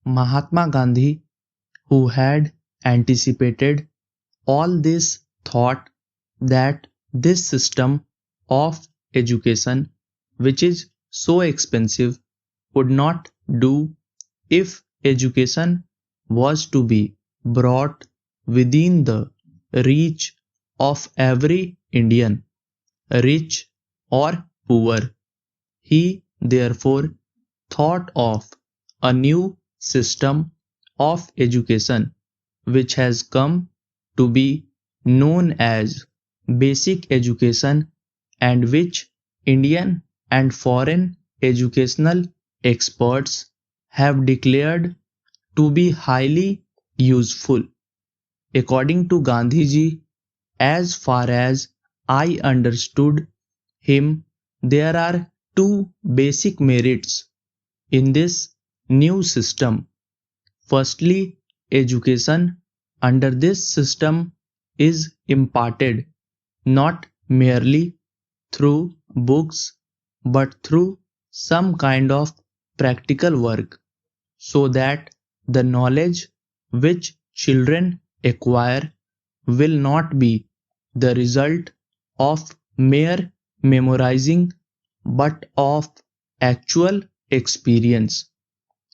Mahatma Gandhi, who had anticipated all this, thought that this system of education, which is so expensive, would not do if education was to be brought within the reach of every Indian, rich or poor. He therefore thought of a new system of education which has come to be known as basic education, and which Indian and foreign educational experts have declared to be highly useful. According to Gandhiji, as far as I understood him, there are two basic merits in this new system. Firstly, education under this system is imparted not merely through books but through some kind of practical work, so that the knowledge which children acquire will not be the result of mere memorizing but of actual experience.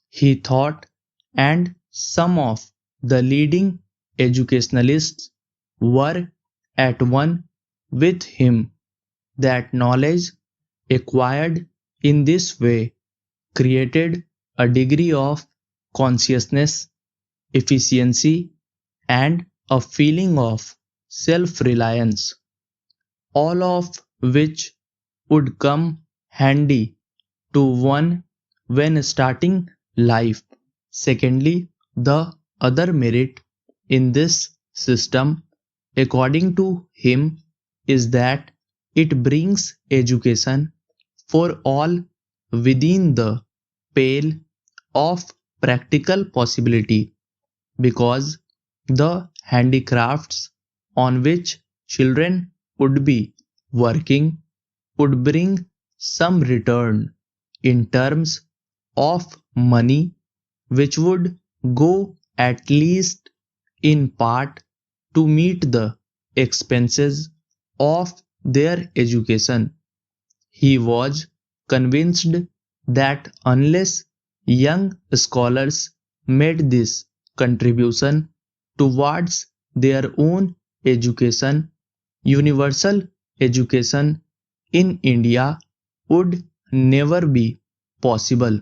He thought, and some of the leading educationalists were at one with him, that knowledge acquired in this way created a degree of consciousness, efficiency, and a feeling of self reliance, all of which would come handy to one when starting life. Secondly, the other merit in this system, according to him, is that it brings education for all within the pale of practical possibility, because the handicrafts on which children would be working would bring some return in terms of money, which would go at least in part to meet the expenses of their education. He was convinced that unless young scholars made this contribution towards their own education, universal education in India would never be possible.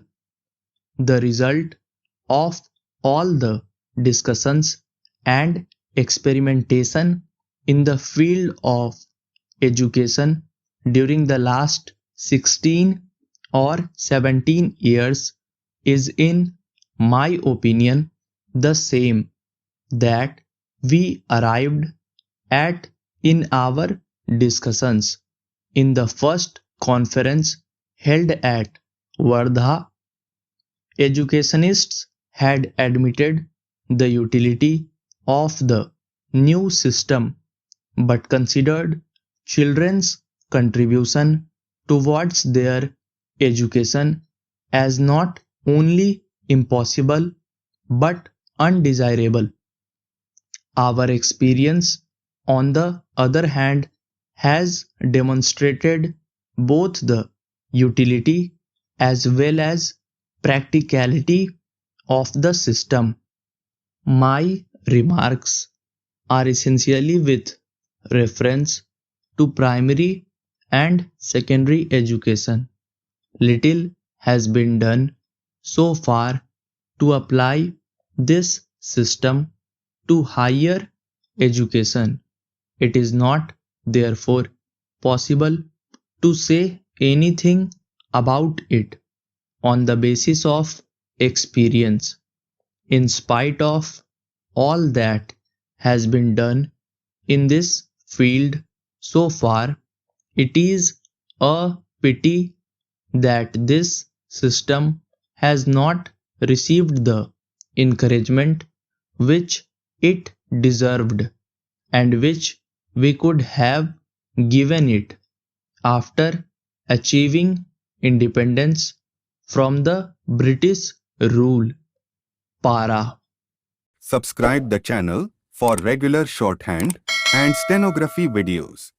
The result of all the discussions and experimentation in the field of education during the last 16 or 17 years is, in my opinion, the same that we arrived at in our discussions in the first conference held at Wardha. Educationists had admitted the utility of the new system but considered children's contribution towards their education as not only impossible but undesirable. Our experience, on the other hand, has demonstrated both the utility as well as practicality of the system. My remarks are essentially with reference to primary and secondary education. Little has been done so far to apply this system to higher education. It is not, therefore, possible to say anything about it on the basis of experience. In spite of all that has been done in this field so far, it is a pity that this system has not received the encouragement which it deserved and which we could have given it after achieving independence from the British rule. para. Subscribe the channel for regular shorthand and stenography videos.